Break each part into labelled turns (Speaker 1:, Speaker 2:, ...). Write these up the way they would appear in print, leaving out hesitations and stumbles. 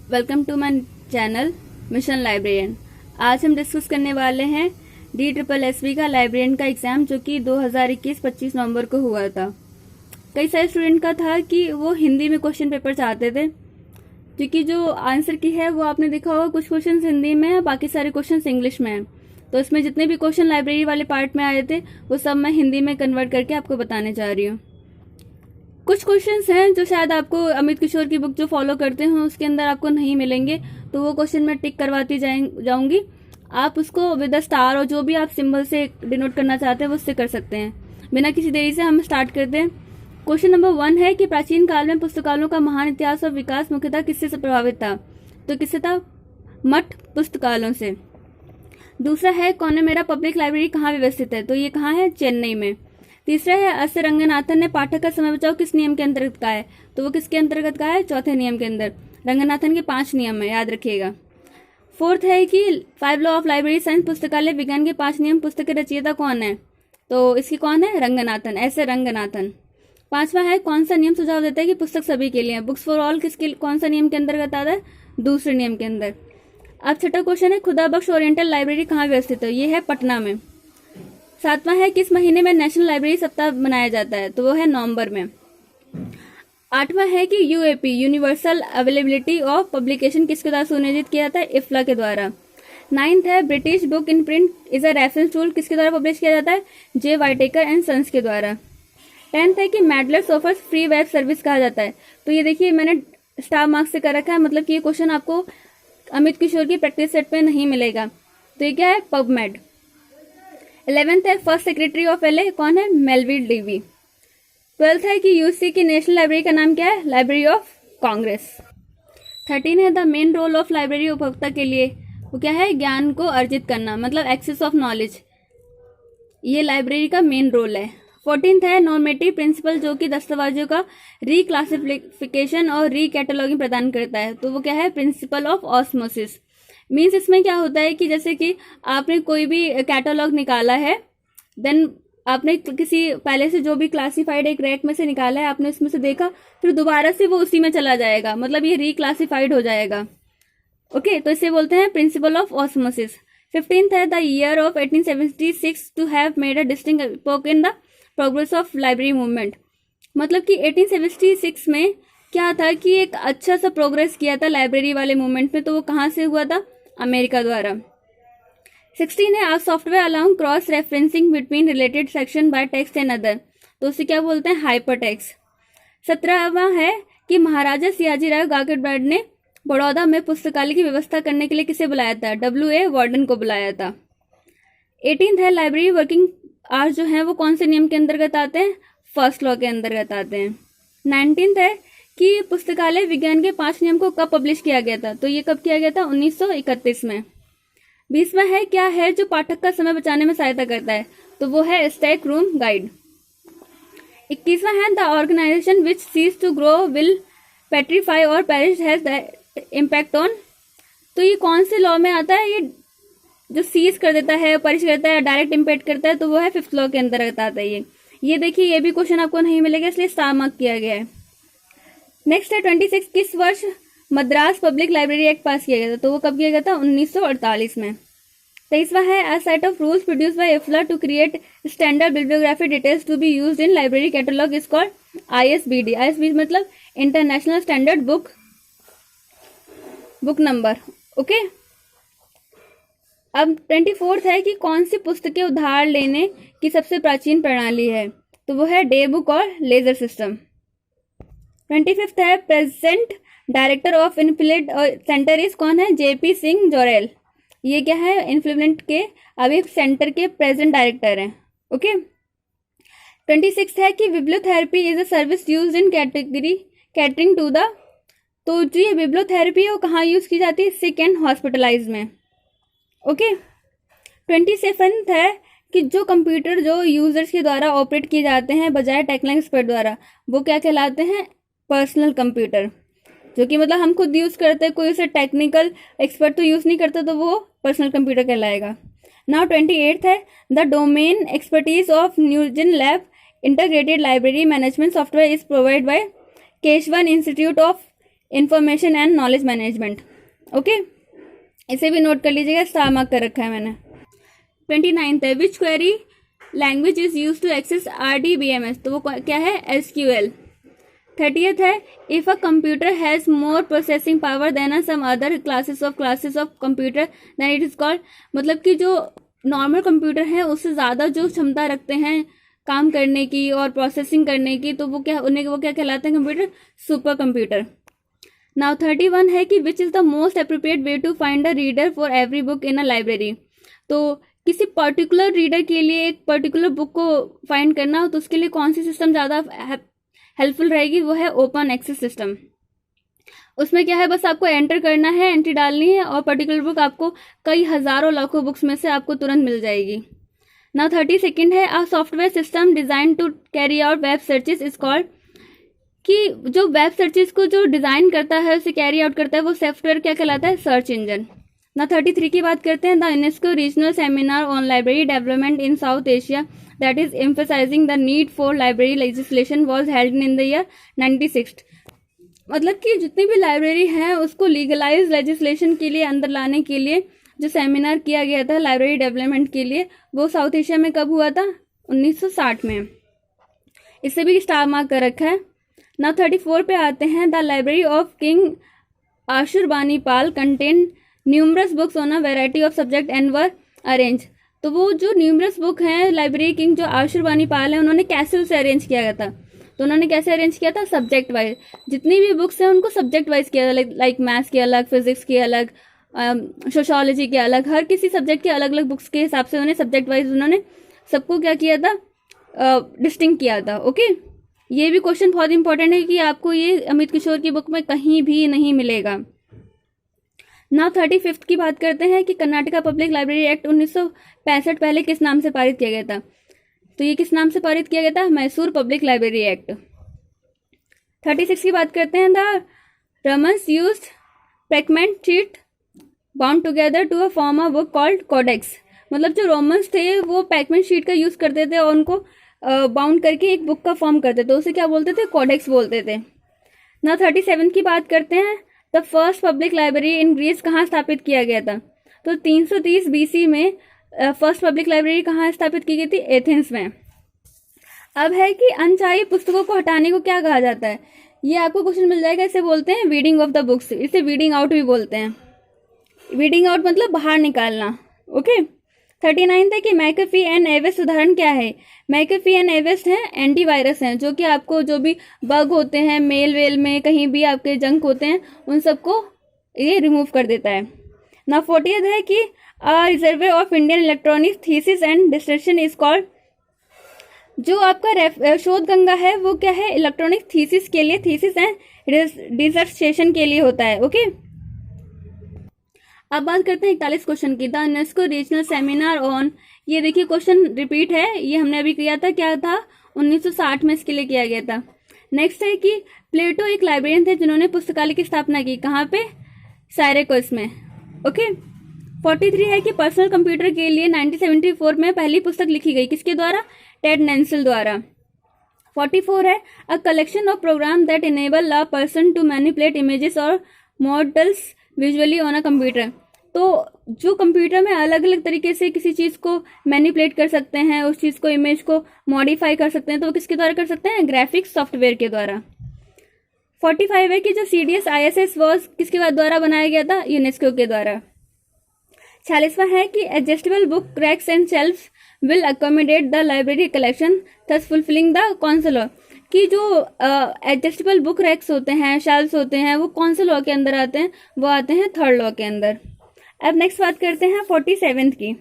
Speaker 1: Welcome to my channel mission librarian. आज हम discuss करने वाले हैं DSSB का लाइब्रेरियन का एग्जाम जो कि 2021-25 नवंबर को हुआ था। कई सारे स्टूडेंट का था कि वो हिंदी में क्वेश्चन पेपर चाहते थे, क्योंकि जो आंसर की है वो आपने देखा होगा कुछ क्वेश्चन हिंदी में है, बाकी सारे क्वेश्चन इंग्लिश में है। तो इसमें जितने भी क्वेश्चन लाइब्रेरी वाले पार्ट में आए थे वो सब मैं हिंदी में कन्वर्ट करके आपको बताने जा रही हूँ। कुछ क्वेश्चंस हैं जो शायद आपको अमित किशोर की बुक जो फॉलो करते हो उसके अंदर आपको नहीं मिलेंगे, तो वो क्वेश्चन मैं टिक करवाती जाऊंगी। आप उसको विद द स्टार और जो भी आप सिंबल से डिनोट करना चाहते हैं वो उससे कर सकते हैं। बिना किसी देरी से हम स्टार्ट करते हैं। क्वेश्चन नंबर 1 है कि प्राचीन काल में पुस्तकालयों का महान इतिहास और विकास मुख्यतः किससे प्रभावित था? तो किससे था? मठ पुस्तकालयों से। दूसरा है कौनमेरा पब्लिक लाइब्रेरी कहाँ व्यवस्थित है? तो ये कहाँ है? चेन्नई में। तीसरा है अस्य रंगनाथन ने पाठक का समय बचाओ किस नियम के अंतर्गत कहा है? तो वो किसके अंतर्गत कहा है? चौथे नियम के अंदर। रंगनाथन के 5 नियम है, याद रखिएगा। फोर्थ है कि 5 लॉ ऑफ लाइब्रेरी साइंस पुस्तकालय विज्ञान के 5 नियम पुस्तक के रचयिता कौन है? तो इसकी कौन है? रंगनाथन, ऐसे रंगनाथन। 5वां है कौन सा नियम सुझाव देता है कि पुस्तक सभी के लिए है? बुक्स फॉर ऑल किसके कौन सा नियम के अंतर्गत आता है? दूसरे नियम के अंदर। अब छठा क्वेश्चन है खुदा बख्श ओरिएंटल लाइब्रेरी कहाँ व्यवस्थित है? ये है पटना में। 7वां है किस महीने में नेशनल लाइब्रेरी सप्ताह मनाया जाता है? तो वो है नवंबर में। 8वां है कि UAP universal availability of publication किसके द्वारा सुनियोजित किया जाता है? इफ्ला के द्वारा। 9th है British book in print is a reference tool किसके द्वारा पब्लिश किया जाता है? जे वाइटेकर एंड सन्स के द्वारा। 10th है कि मैडलर्स ऑफर्स फ्री वेब सर्विस कहा जाता है। तो ये देखिए मैंने स्टार मार्क्स से कर रखा है, मतलब कि ये क्वेश्चन आपको अमित किशोर की प्रैक्टिस सेट पे नहीं मिलेगा। तो ये क्या है? पबमेड। 11th है फर्स्ट सेक्रेटरी ऑफ एलए कौन है? Melville Davy. 12th है कि यूसी की नेशनल लाइब्रेरी का नाम क्या है? Library of Congress. 13 है the main role of library उपभोक्ता के लिए, वो क्या है? ज्ञान को अर्जित करना, मतलब एक्सेस ऑफ नॉलेज, ये लाइब्रेरी का मेन रोल है। 14th है नॉर्मेटिव प्रिंसिपल जो कि दस्तावेजों का रीक्लासिफिकेशन और रीकैटलॉगिंग प्रदान करता है। तो वो क्या है? Principle of osmosis. मीन्स इसमें क्या होता है कि जैसे कि आपने कोई भी कैटलॉग निकाला है, देन आपने किसी पहले से जो भी क्लासिफाइड एक रैक में से निकाला है, आपने उसमें से देखा, फिर दोबारा से वो उसी में चला जाएगा, मतलब ये रिक्लासिफाइड हो जाएगा। ओके, तो इसे बोलते हैं प्रिंसिपल ऑफ ऑस्मोसिस। 15th है the year of 1876 to have made a distinct epoch in the progress of library movement. मतलब कि 1876 में क्या था कि एक अच्छा सा प्रोग्रेस किया था लाइब्रेरी वाले मूवमेंट में। तो वो कहाँ से हुआ था? अमेरिका द्वारा। 16 है are software allowing cross referencing between related section by text and other. तो उसे क्या बोलते हैं? Hyper text. 17वां है कि महाराजा सियाजीराव गायकवाड़ ने बड़ौदा में पुस्तकालय की व्यवस्था करने के लिए किसे बुलाया था? WA वार्डन को बुलाया था। 18th है लाइब्रेरी वर्किंग आवर्स जो है वो कौन से नियम के अंतर्गत आते हैं? फर्स्ट लॉ के अंतर्गत आते हैं। 19th है कि पुस्तकालय विज्ञान के 5 नियम को कब पब्लिश किया गया था? तो ये कब किया गया था? 1931 में। 20वां है क्या है जो पाठक का समय बचाने में सहायता करता है? तो वो है स्टैक रूम गाइड। 21वां है the organisation which ceases to grow will petrify और perish has the impact on. तो ये कौन से लॉ में आता है? ये जो सीज कर देता है, परिश करता है, डायरेक्ट इम्पैक्ट करता है, तो वो है 5th लॉ के अंतर्गत आता है। ये देखिए ये भी क्वेश्चन आपको नहीं मिलेगा, इसलिए स्टार मार्क किया गया है। नेक्स्ट है 26 किस वर्ष मद्रास पब्लिक लाइब्रेरी एक्ट पास किया गया था? तो वो कब किया गया था? 1948 में। 23वां है a set of rules produce by IFLA to create standard bibliography details to be used in library catalogue is called ISBD। ISBD मतलब international standard book number. Okay, अब 24th है कि कौन सी पुस्तकें उधार लेने की सबसे प्राचीन प्रणाली है? तो वो है डे बुक और लेजर सिस्टम। 25th है present director of influential centre is कौन है? JP सिंह जोरेल। ये क्या है? इन्फ्लुएंट के अभी सेंटर के प्रेजेंट डायरेक्टर हैं। ओके। 26th है कि bibliotherapy is a service used in catering to the. तो जो ये बिब्लियोथेरेपी है वो कहाँ यूज की जाती है? सिक एंड हॉस्पिटलाइज में। ओके। 27th है कि जो कंप्यूटर जो यूजर्स के द्वारा ऑपरेट किए जाते हैं बजाय टेक्निकल एक्सपर्ट द्वारा, वो क्या कहलाते हैं? Personal computer. जो कि मतलब हम खुद यूज करते हैं, कोई उसे टेक्निकल एक्सपर्ट तो यूज नहीं करता, तो वो पर्सनल कंप्यूटर कहलाएगा। नाउ 28th है the domain expertise of NewGen lab integrated library management software is provide by Kesavan institute of information and knowledge management. Okay, इसे भी नोट कर लीजिएगा, स्टार मार्क कर रखा है मैंने। 29 है which query language is use to access RDBMS, तो वो क्या है, SQL। 30th है if a computer has more processing power than some other classes of computer then it is called, मतलब कि जो नॉर्मल कंप्यूटर है उससे ज़्यादा जो क्षमता रखते हैं काम करने की और प्रोसेसिंग करने की, तो वो क्या कहलाते हैं, कंप्यूटर, सुपर कंप्यूटर। नाउ 31 है कि which is the most appropriate way to find a reader for every book in a library, तो किसी पर्टिकुलर रीडर के लिए एक पर्टिकुलर बुक को फाइंड करना हो तो उसके लिए कौन सी सिस्टम ज़्यादा हेल्पफुल रहेगी, वो है ओपन एक्सेस सिस्टम। उसमें क्या है, बस आपको एंटर करना है, एंट्री डालनी है और पर्टिकुलर बुक आपको कई हजारों लाखों बुक्स में से आपको तुरंत मिल जाएगी। नाउ 32 है a software system design to carry out web searches is called, कि जो वेब सर्चेस को जो डिजाइन करता है, उसे कैरी आउट करता है, वो सॉफ्टवेयर क्या कहलाता है, सर्च इंजन। ना 33 की बात करते हैं, the UNESCO regional seminar on library development in south Asia that is emphasising the need for library legislation was held in the year 96, मतलब कि जितनी भी लाइब्रेरी है उसको लीगलाइज लेजिस्लेशन के लिए अंदर लाने के लिए जो सेमिनार किया गया था लाइब्रेरी डेवलपमेंट के लिए, वो साउथ एशिया में कब हुआ था, 1960 में। इससे भी स्टार मार्क कर रखा है। नाउ 34 पे आते हैं, the library of king Ashurbanipal contain numerous books on a variety of subject and were arrange, तो वो जो न्यूमरस बुक हैं लाइब्रेरी किंग जो आशुरबानीपाल है, उन्होंने कैसे उसे अरेंज किया गया था, तो उन्होंने कैसे अरेंज किया था, सब्जेक्ट वाइज, जितनी भी बुक्स हैं उनको सब्जेक्ट वाइज किया, लाइक मैथ्स के अलग, फिजिक्स के अलग, सोशोलॉजी के अलग, हर किसी सब्जेक्ट के अलग अलग बुक्स के हिसाब से उन्होंने सब्जेक्ट वाइज उन्होंने सबको क्या किया था, डिस्टिंक्ट किया था। ओके, ये भी क्वेश्चन बहुत इंपॉर्टेंट है कि आपको ये अमित किशोर की बुक में कहीं भी नहीं मिलेगा। नाउ 35 की बात करते हैं कि कर्नाटका पब्लिक लाइब्रेरी एक्ट 1965 पहले किस नाम से पारित किया गया था, तो ये किस नाम से पारित किया गया था, मैसूर पब्लिक लाइब्रेरी एक्ट। 36 की बात करते हैं, the Romans used parchment sheet bound together to a form a book called codex, मतलब जो रोमन्स थे वो पेकमेंट शीट का यूज करते थे और उनको बाउंड करके एक बुक का फॉर्म करते थे, उसे क्या बोलते थे, कोडेक्स बोलते थे। ना 37 की बात करते हैं, the first public library in Greece कहाँ स्थापित किया गया था, तो 330 BC में फर्स्ट पब्लिक लाइब्रेरी कहाँ स्थापित की गई थी, एथेंस में। अब है कि अनचाही पुस्तकों को हटाने को क्या कहा जाता है, ये आपको क्वेश्चन मिल जाएगा, इसे बोलते हैं वीडिंग ऑफ द बुक्स, इसे वीडिंग आउट भी बोलते हैं। वीडिंग आउट मतलब बाहर निकालना। ओके, 39 है कि मैकेफी एंड एवेस्ट उदाहरण क्या है, मैकेफी एंड एवेस्ट हैं एंटीवायरस हैं, जो कि आपको जो भी बग होते हैं मेल वेल में, कहीं भी आपके जंक होते हैं, उन सबको ये रिमूव कर देता है। ना 40 है कि रिजर्वे of Indian electronics thesis and destruction is called, जो आपका शोध गंगा है वो क्या है, इलेक्ट्रॉनिक थीसिस के लिए, थीसिस एंड डिसर्टेशन के लिए होता है। ओके, अब बात करते हैं 41 क्वेश्चन की, the UNESCO regional seminar on, ये देखिए क्वेश्चन रिपीट है, ये हमने अभी किया था, क्या था 1960 में इसके लिए किया गया था। नेक्स्ट है कि प्लेटो एक लाइब्रेरियन थे जिन्होंने पुस्तकालय की स्थापना की, कहाँ पे, साइरेकस में। ओके, 43 है कि पर्सनल कंप्यूटर के लिए 1974 में पहली पुस्तक लिखी गई, किसके द्वारा, टेड नेंसिल द्वारा। 44 है a collection of program that enable a person to manipulate images और models visually on a computer, तो जो कंप्यूटर में अलग अलग तरीके से किसी चीज को मैनिपुलेट कर सकते हैं, उस चीज को, इमेज को मॉडिफाई कर सकते हैं, तो किसके द्वारा कर सकते हैं, ग्राफिक्स सॉफ्टवेयर के द्वारा। 45 है कि जो CDS ISS वॉज किसके द्वारा बनाया गया था, यूनेस्को के द्वारा। 46वां है कि adjustable book racks and shelves will accommodate the library collection thus fulfilling the कौन लॉ, कि जो एडजस्टेबल बुक रैक्स होते हैं, शेल्फ्स होते हैं, वो कौन से लॉ के अंदर आते हैं, वो आते हैं थर्ड लॉ के अंदर। अब नेक्स्ट बात करते हैं 47 की,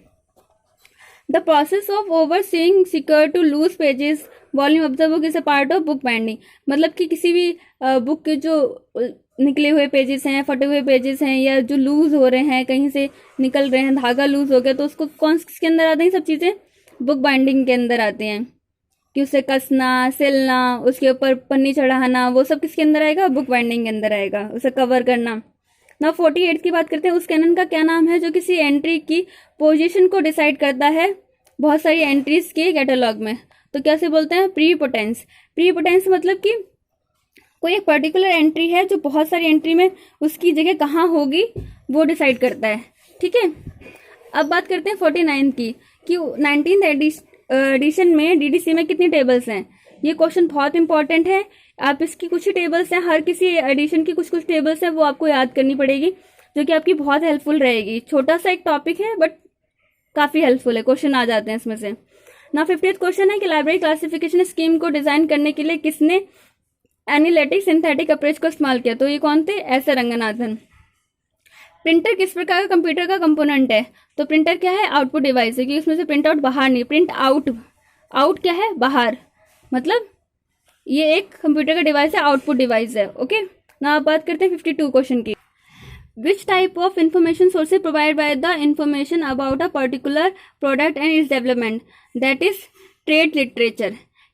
Speaker 1: the process of overseeing secure to loose pages volume of the book is a part of book binding, मतलब कि किसी भी बुक के जो निकले हुए पेजेस हैं, फटे हुए पेजेस हैं, या जो लूज हो रहे हैं, कहीं से निकल रहे हैं, धागा लूज हो गया, तो उसको कौन किसके अंदर आते हैं, सब चीज़ें बुक बाइंडिंग के अंदर आते हैं, कि उसे कसना, सिलना, उसके ऊपर पन्नी चढ़ाना, वो सब किसके अंदर आएगा, बुक बाइंडिंग के अंदर आएगा, उसे कवर करना। ना 48 की बात करते हैं, उस कैनन का क्या नाम है जो किसी एंट्री की पोजीशन को डिसाइड करता है बहुत सारी एंट्रीज के कैटलॉग में, तो कैसे बोलते हैं, प्रीपोटेंस। प्रीपोटेंस मतलब कि कोई एक पर्टिकुलर एंट्री है जो बहुत सारी एंट्री में उसकी जगह कहाँ होगी वो डिसाइड करता है। ठीक है, अब बात करते हैं 49 की कि 19th एडिशन में डीडीसी में कितनी टेबल्स हैं। ये क्वेश्चन बहुत इंपॉर्टेंट है। आप इसकी कुछ ही टेबल्स हैं, हर किसी एडिशन की कुछ कुछ टेबल्स हैं, वो आपको याद करनी पड़ेगी, जो कि आपकी बहुत हेल्पफुल रहेगी। छोटा सा एक टॉपिक है बट काफी हेल्पफुल है, क्वेश्चन आ जाते हैं इसमें से ना। 50th क्वेश्चन है कि लाइब्रेरी क्लासिफिकेशन स्कीम को डिजाइन करने के लिए किसने एनालिटिक सिंथेटिक अप्रोच को इस्तेमाल किया? तो ये कौन थे? एस रंगनाथन। प्रिंटर किस प्रकार का कंप्यूटर का कंपोनेंट है? तो प्रिंटर क्या है? आउटपुट डिवाइस है, क्योंकि उसमें से प्रिंट आउट बाहर नहीं, प्रिंट आउट, आउट क्या है? बाहर, मतलब ये एक कंप्यूटर का डिवाइस है, आउटपुट डिवाइस है। ओके, ना आप बात करते हैं 52 क्वेश्चन की। Which type of information sources provided by the information about a particular product and its development? That is trade literature.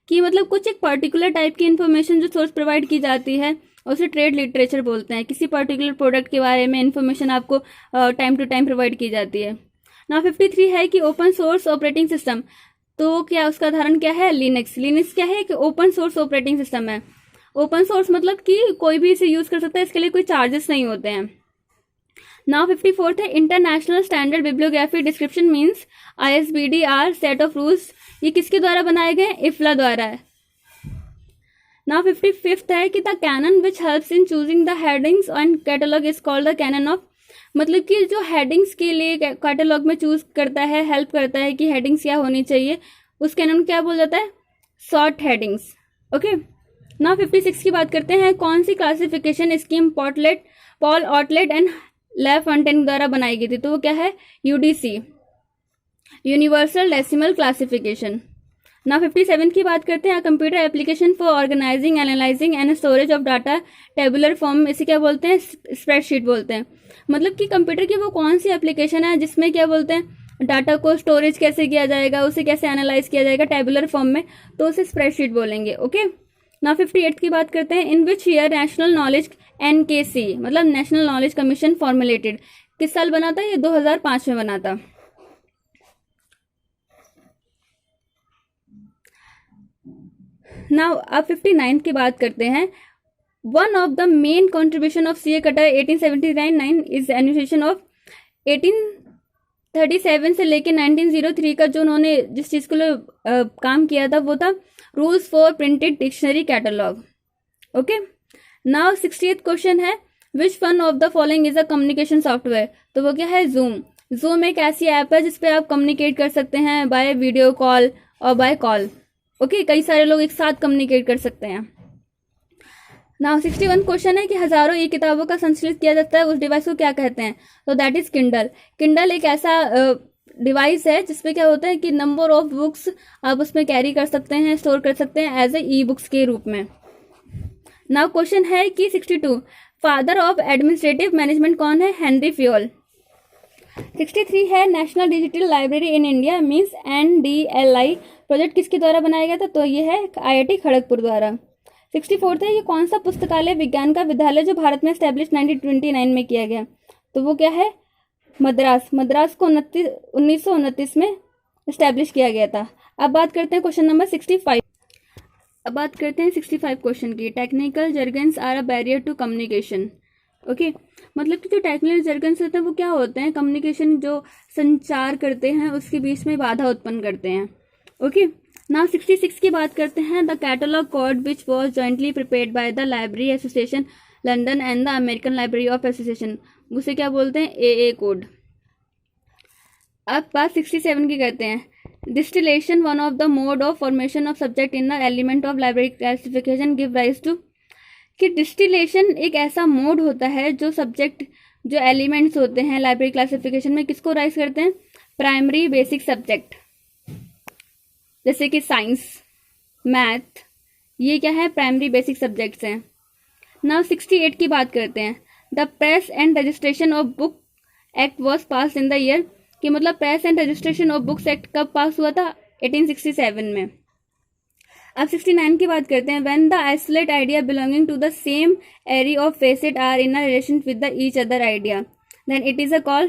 Speaker 1: कि मतलब कुछ एक पर्टिकुलर टाइप की इंफॉर्मेशन जो सोर्स प्रोवाइड की जाती है उसे ट्रेड लिटरेचर बोलते हैं। किसी पर्टिकुलर प्रोडक्ट के बारे में इंफॉर्मेशन आपको टाइम टू टाइम प्रोवाइड की जाती है ना। 53 है कि ओपन सोर्स ऑपरेटिंग सिस्टम, तो क्या उसका उदाहरण क्या है? लिनक्स। लिनक्स क्या है? कि ओपन सोर्स ऑपरेटिंग सिस्टम है। ओपन सोर्स मतलब कि कोई भी इसे यूज कर सकता है, इसके लिए कोई चार्जेस नहीं होते हैं। नाउ 54 है international standard bibliography description means ISBDR set of rules. ये किसके द्वारा बनाए गए? इफ्ला द्वारा है। नाउ 55 है कि the canon which helps in choosing the headings and catalogue is called the canon of, मतलब कि जो हेडिंग्स के लिए कैटलॉग में चूज करता है, हेल्प करता है कि हेडिंग्स क्या होनी चाहिए, उस कैनन क्या बोल जाता है? Short headings. ओके, नाउ 56 की बात करते हैं। कौन सी classification scheme Paul Otlet and La Fontaine द्वारा बनाई गई थी? तो वो क्या है? UDC, universal decimal classification. ना 57 की बात करते हैं। Computer application for organising, analysing and storage of data tabular form, इसे क्या बोलते हैं? स्प्रेडशीट बोलते हैं। मतलब कि कंप्यूटर की वो कौन सी एप्लीकेशन है जिसमें क्या बोलते हैं, डाटा को स्टोरेज कैसे किया जाएगा, उसे कैसे एनालाइज किया जाएगा टेबुलर फॉर्म में, तो उसे स्प्रेडशीट बोलेंगे। ओके, ना 58 की बात करते हैं। In which year national knowledge NKC मतलब नेशनल नॉलेज कमीशन फॉर्मुलेटेड, किस साल बना था? ये 2005 में बना था। नाउ अब 59 की बात करते हैं। One of the main contribution of CA Cutter 1879 is annotation of 1837 से लेके 1903 का जो उन्होंने जिस चीज के लिए काम किया था वो था rules for printed dictionary catalogue. Okay, now 68th question है which one of the following is a communication software? तो वो क्या है? जूम। जूम एक ऐसी ऐप है जिसपे आप कम्युनिकेट कर सकते हैं बाय वीडियो कॉल और बाय कॉल। ओके, कई सारे लोग एक साथ कम्युनिकेट कर सकते हैं। नाउ 61 क्वेश्चन है कि हजारों ई किताबों का संचालित किया जाता है, उस डिवाइस को क्या कहते हैं? तो दैट इज किंडल। किंडल एक ऐसा डिवाइस है जिसपे क्या होता है कि नंबर ऑफ बुक्स आप उसमें कैरी कर सकते हैं, स्टोर कर सकते हैं एज ए ई बुक्स के रूप में। नाउ क्वेश्चन है कि 62 फादर ऑफ एडमिनिस्ट्रेटिव मैनेजमेंट कौन है? Henry Fayol. 63 है national digital library in India means NDLI project किसके द्वारा बनाया गया था? तो ये है IIT खड़गपुर द्वारा। 64 है ये कौन सा पुस्तकालय विज्ञान का विद्यालय जो भारत में एस्टेब्लिश 1929 में किया गया? तो वो क्या है? मद्रास। मद्रास को 1929 में एस्टेब्लिश किया गया था। अब बात करते हैं क्वेश्चन नंबर 65। अब बात करते हैं 65 क्वेश्चन की। Technical jargons are a barrier to communication. Okay, मतलब कि जो टेक्निकल जर्गन्स होते हैं वो क्या होते हैं? कम्युनिकेशन जो संचार करते हैं उसके बीच में बाधा उत्पन्न करते हैं। ओके, नाउ 66 की बात करते हैं। The catalogue code which was jointly prepared by the library association London and the American library of association, उसे क्या बोलते हैं? AA code. अब बात 67 की करते हैं। Distillation one of the mode of formation of subject in the element of library classification give rise to, कि डिस्टिलेशन एक ऐसा मोड होता है जो सब्जेक्ट जो एलिमेंट्स होते हैं लाइब्रेरी क्लासिफिकेशन में किसको राइज करते हैं? प्राइमरी बेसिक सब्जेक्ट, जैसे कि साइंस, मैथ, ये क्या है? प्राइमरी बेसिक सब्जेक्ट्स हैं। नाउ 68 की बात करते हैं। The press and registration of book act was pass in the year, कि मतलब press and registration of books act कब पास हुआ था? 1867 में। अब 69 की बात करते हैं। When the isolate idea belonging to the same array of facet are in a relation with the each other idea then it is a call,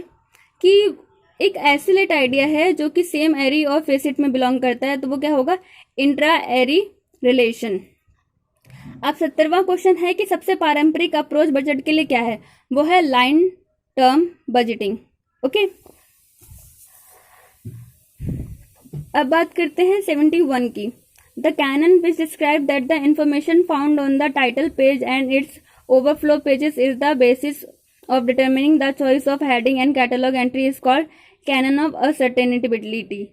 Speaker 1: कि एक आइसोलेट आइडिया है जो कि सेम एरी और फेसेट में बिलोंग करता है, तो वो क्या होगा? इंट्रा एरी रिलेशन। अब 70वां क्वेश्चन है कि सबसे पारंपरिक अप्रोच बजट के लिए क्या है, वो है लाइन टर्म बजटिंग। ओके, अब बात करते हैं 71 की। The canon which describe that the information found on the title page and its overflow pages is the basis of determining the choice of heading and catalogue entry is called canon of ascertainability.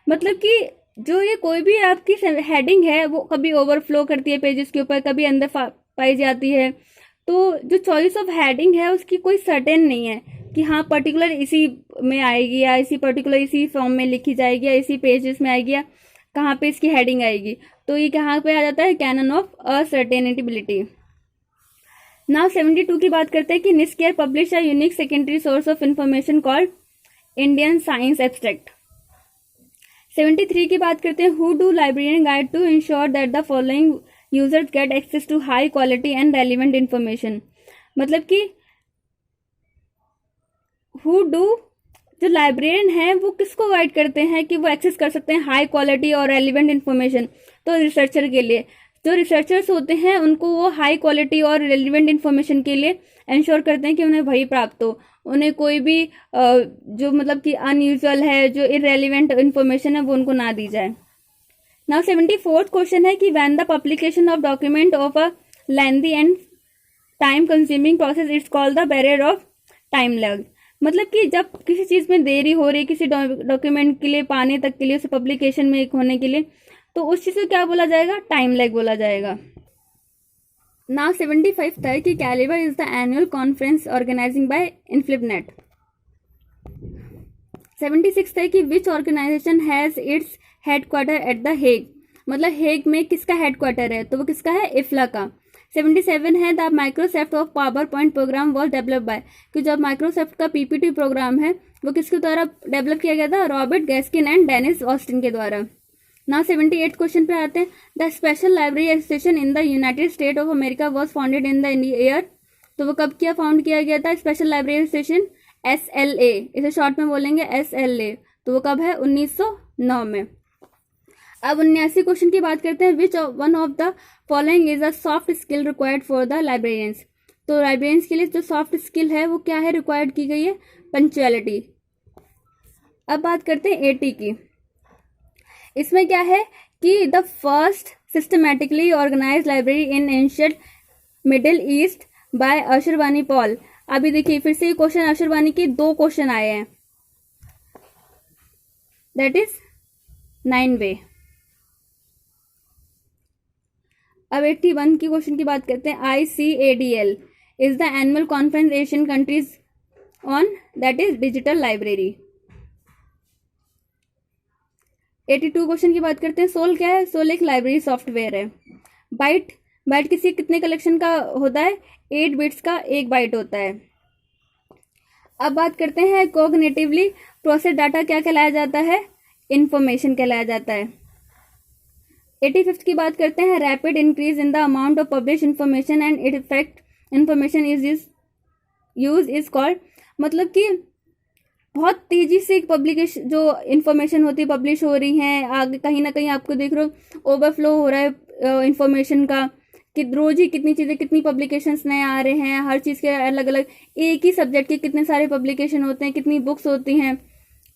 Speaker 1: मतलब कि जो ये कोई भी आपकी heading है वो कभी ओवरफ्लो करती है पेजेस के ऊपर, कभी अंदर पाई जाती है। तो जो चॉइस ऑफ हेडिंग है उसकी कोई सर्टेन नहीं है कि हाँ पर्टिकुलर इसी में आएगी या इसी पर्टिकुलर इसी फॉर्म में लिखी जाएगी या इसी पेजेस में आएगी या कहाँ पे इसकी हेडिंग आएगी। तो ये कहाँ पे आ जाता है, कैनन ऑफ असर्टेनिटिबिलिटी। नाउ 72 की बात करते हैं कि NISCAIR publish a unique secondary source of information called Indian science abstract. 73 की बात करते हैं, who do librarian guide to ensure that the following users get access to high quality and relevant information. मतलब कि हु डू, जो librarian है वो किसको गाइड करते हैं कि वो एक्सेस कर सकते हैं हाई क्वालिटी और रेलिवेंट इंफॉर्मेशन। तो रिसर्चर के लिए, जो रिसर्चर्स होते हैं उनको वो हाई क्वालिटी और रेलिवेंट इंफॉर्मेशन के लिए इंश्योर करते हैं कि उन्हें वही प्राप्त हो, उन्हें कोई भी जो मतलब कि अनयूजुअल है, जो इरेलीवेंट इंफॉर्मेशन है वो उनको ना दी जाए। नाउ 74th क्वेश्चन है कि when the publication of document of a lengthy and time consuming process it's called the barrier of time lag. मतलब कि जब किसी चीज में देरी हो रही है किसी डॉक्यूमेंट के लिए पाने तक के लिए, उसे पब्लिकेशन में एक होने के लिए, तो उस चीज को क्या बोला जाएगा, टाइम लैग बोला जाएगा। नाउ 75 था कि CALIBER is the annual conference organising by INFLIBNET. 76 था कि which organisation has its headquarter at the Hague. मतलब हेग में किसका हेडक्वार्टर है, तो वो किसका है, इफ्ला का। 77 है the Microsoft of PowerPoint program was develop by, कि जब माइक्रोसॉफ्ट का पीपीटी प्रोग्राम है वो किसके द्वारा डेवलप किया गया था, रॉबर्ट गैस्किन एंड डेनिस ऑस्टिन के द्वारा। नाउ 78 क्वेश्चन पे आते हैं, the special library association in the United state of America was founded in the year. तो वो कब किया, फाउंड किया गया था स्पेशल लाइब्रेरी एसोसिएशन, SLA, इसे शॉर्ट में बोलेंगे SLA। तो वो कब है, 1909 में। अब 79 क्वेश्चन की बात करते हैं, विच one of the following is a soft skill required for the librarians. तो लाइब्रेरियंस के लिए जो सॉफ्ट स्किल है वो क्या है, रिक्वायर्ड की गई है, पंक्चुअलिटी। अब बात करते हैं 80 की। इसमें क्या है कि the first systematically organise library in ancient Middle East by Ashurbanipal. अभी देखिए फिर से क्वेश्चन अशरबानी के 2 क्वेश्चन आए हैं, दैट इज 9 वे। अब 81 की क्वेश्चन की बात करते हैं, ICADL is the annual conference Asian countries on, that is digital library. 82 question की बात करते हैं, सोल क्या है, सोल एक लाइब्रेरी सॉफ्टवेयर है। बाइट, बाइट किसी कितने कलेक्शन का होता है, 8 बिट्स का 1 बाइट होता है। अब बात करते हैं कोग्निटिवली प्रोसेस डाटा क्या कहलाया जाता है, इंफॉर्मेशन कहलाया जाता है। 85 की बात करते हैं, rapid increase in the amount of publish information and it effect information use is called. मतलब कि बहुत तेजी से पब्लिकेशन जो इन्फॉर्मेशन होती है पब्लिश हो रही है, आगे कहीं ना कहीं आपको देख रहे हो ओवरफ्लो हो रहा है इन्फॉर्मेशन का, कि रोज ही कितनी चीज़ें, कितनी पब्लिकेशंस नए आ रहे हैं, हर चीज़ के अलग अलग, एक ही सब्जेक्ट के कितने सारे पब्लिकेशन होते हैं, कितनी बुक्स होती हैं,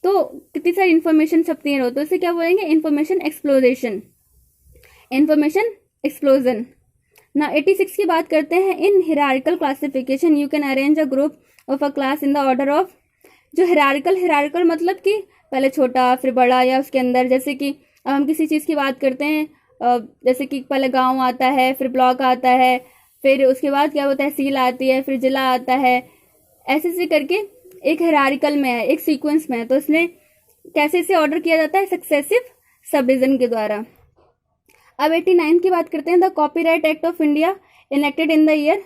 Speaker 1: तो कितनी सारी इन्फॉर्मेशन छपती है, तो इसे क्या बोलेंगे, इन्फॉर्मेशन एक्सप्लोजेशन, इन्फॉर्मेशन एक्सप्लोजन। ना 86 की बात करते हैं, in hierarchical classification you can arrange a group of a class in the order of. जो हिरार्किकल मतलब कि पहले छोटा फिर बड़ा, या उसके अंदर जैसे कि अब हम किसी चीज़ की बात करते हैं, जैसे कि पहले गांव आता है, फिर ब्लॉक आता है, फिर उसके बाद क्या होता है, तहसील आती है, फिर जिला आता है, ऐसे करके एक हिरार्किकल में है, एक सीक्वेंस में है। तो इसमें कैसे इसे ऑर्डर किया जाता है, सक्सेसिव सब डिवीजन के द्वारा। अब 89 की बात करते हैं, the copyright act of India enacted in the year.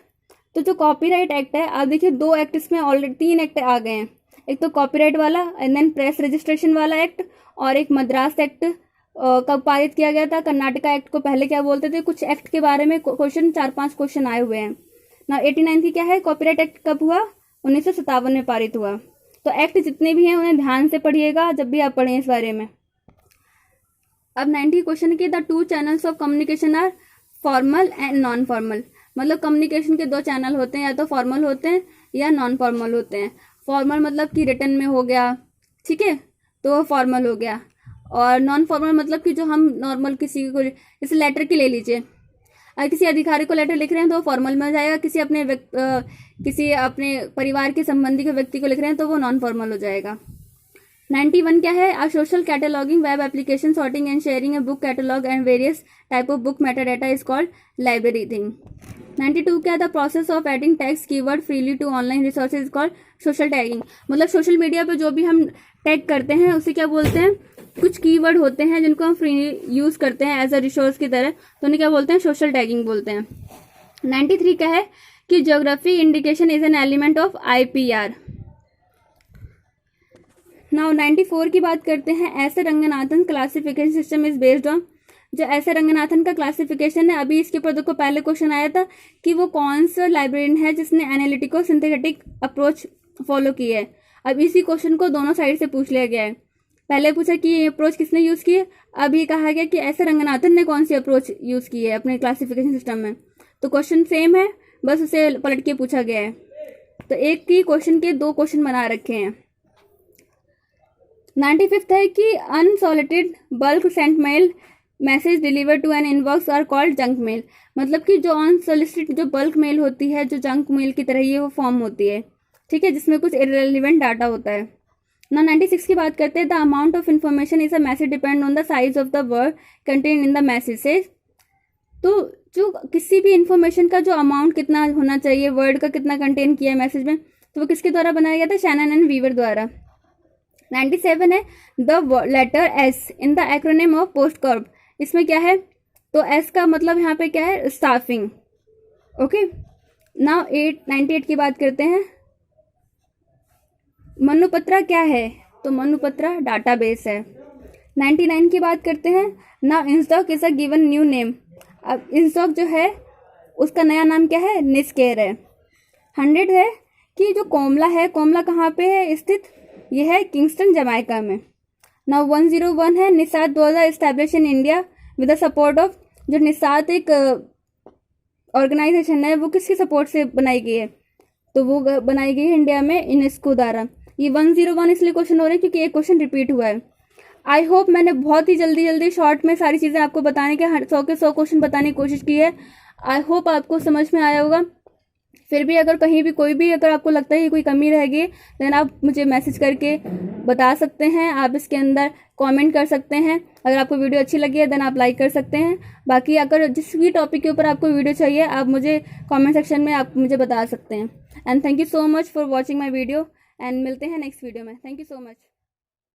Speaker 1: तो जो कॉपीराइट एक्ट है, आप देखिए 2 एक्ट इसमें ऑलरेडी 3 एक्ट आ गए हैं, एक तो कॉपीराइट वाला एंड देन प्रेस रजिस्ट्रेशन वाला एक्ट, और एक मद्रास एक्ट कब पारित किया गया था, कर्नाटका एक्ट को पहले क्या बोलते थे, कुछ एक्ट के बारे में क्वेश्चन 4-5 क्वेश्चन आए हुए हैं ना। 89 की क्या है, कॉपीराइट एक्ट कब हुआ, 1957 में पारित हुआ। तो एक्ट जितने भी हैं उन्हें ध्यान से पढ़िएगा जब भी आप पढ़ें इस बारे में। अब 90 क्वेश्चन की, the 2 channels of communication are formal and non formal. मतलब कम्युनिकेशन के दो चैनल होते हैं, या तो फॉर्मल होते हैं या नॉन फॉर्मल होते हैं। फॉर्मल मतलब कि रिटन में हो गया, ठीक है, तो वो फॉर्मल हो गया। और नॉन फॉर्मल मतलब कि जो हम नॉर्मल किसी को, जैसे लेटर की ले लीजिए, अगर किसी अधिकारी को लेटर लिख रहे हैं तो वो फॉर्मल में हो जाएगा, किसी अपने परिवार के संबंधी के व्यक्ति को लिख रहे हैं तो वो नॉन फॉर्मल हो जाएगा। 91 क्या है? Uh social cataloguing web application sorting and sharing a book catalogue and various type of book meta data is called library thing. 92 क्या है? The process of adding tags keyword freely to online resources is called social tagging. मतलब social media पे जो भी हम tag करते हैं उसे क्या बोलते हैं? कुछ कीवर्ड होते हैं जिनको हम फ्री यूज करते हैं एज अ रिसोर्स की तरह, तो उन्हें क्या बोलते हैं? सोशल टैगिंग बोलते हैं। 93 क्या है? कि geography indication is an element of IPR। Now 94 की बात करते हैं। ऐसे Ranganathan classification system is based on. जो ऐसे रंगनाथन का क्लासिफिकेशन है, अभी इसके ऊपर देखो पहले क्वेश्चन आया था कि वो कौन सा लाइब्रेरियन है जिसने एनालिटिको सिंथेटिक अप्रोच फॉलो की है। अब इसी क्वेश्चन को दोनों साइड से पूछ लिया गया है। पहले पूछा कि ये अप्रोच किसने यूज की है, अब ये कहा गया कि ऐसे रंगनाथन ने कौन सी अप्रोच यूज की है अपने क्लासिफिकेशन सिस्टम में। तो क्वेश्चन सेम है, बस उसे पलट के पूछा गया है। तो एक ही क्वेश्चन के दो क्वेश्चन बना रखे हैं। 95th है कि unsolicited bulk sent mail message deliver to an inbox are called junk mail. मतलब कि जो अनसॉलिसिटेड जो बल्क मेल होती है, जो जंक मेल की तरह ही वो फॉर्म होती है, ठीक है, जिसमें कुछ इररिलेवेंट डाटा होता है ना। 96 की बात करते हैं। The amount of information is a message depend on the size of the word contain in the message. तो जो किसी भी इंफॉर्मेशन का जो अमाउंट कितना होना चाहिए, वर्ड का कितना कंटेन किया है मैसेज में, तो वो किसके द्वारा बनाया गया था? शैनन एंड वीवर द्वारा। 97 है the letter S in the acronym of POSDCORB. इसमें क्या है? तो S का मतलब यहाँ पे क्या है? स्टाफिंग। ओके, नाउ 98 की बात करते हैं। मनुपत्रा क्या है? तो मनुपत्रा डाटाबेस है। 99 की बात करते हैं। Now INSDOC is a given new name. अब इंस्टॉक जो है उसका नया नाम क्या है? निस्केर है। 100 है कि जो कोमला है, कोमला कहाँ पे है स्थित? ये है किंगस्टन जमाइका में। नाउ 101 है NISSAT was establish in India with the support of. जो निसात एक ऑर्गेनाइजेशन है, वो किसके सपोर्ट से बनाई गई है? तो वो बनाई गई है इंडिया में यूनेस्को द्वारा। ये 101 इसलिए क्वेश्चन हो रहे हैं क्योंकि एक क्वेश्चन रिपीट हुआ है। आई होप मैंने बहुत ही जल्दी शॉर्ट में सारी चीज़ें आपको बताने के 100 के 100 क्वेश्चन बताने की कोशिश की है। आई होप आपको समझ में आया होगा। फिर भी अगर कहीं भी कोई भी अगर आपको लगता है कि कोई कमी रह गई, देन आप मुझे मैसेज करके बता सकते हैं। आप इसके अंदर कमेंट कर सकते हैं। अगर आपको वीडियो अच्छी लगी है देन आप लाइक कर सकते हैं। बाकी अगर जिस भी टॉपिक के ऊपर आपको वीडियो चाहिए, आप मुझे कमेंट सेक्शन में आप मुझे बता सकते हैं। And thank you so much for watching my video, and मिलते हैं नेक्स्ट वीडियो में। Thank you so much.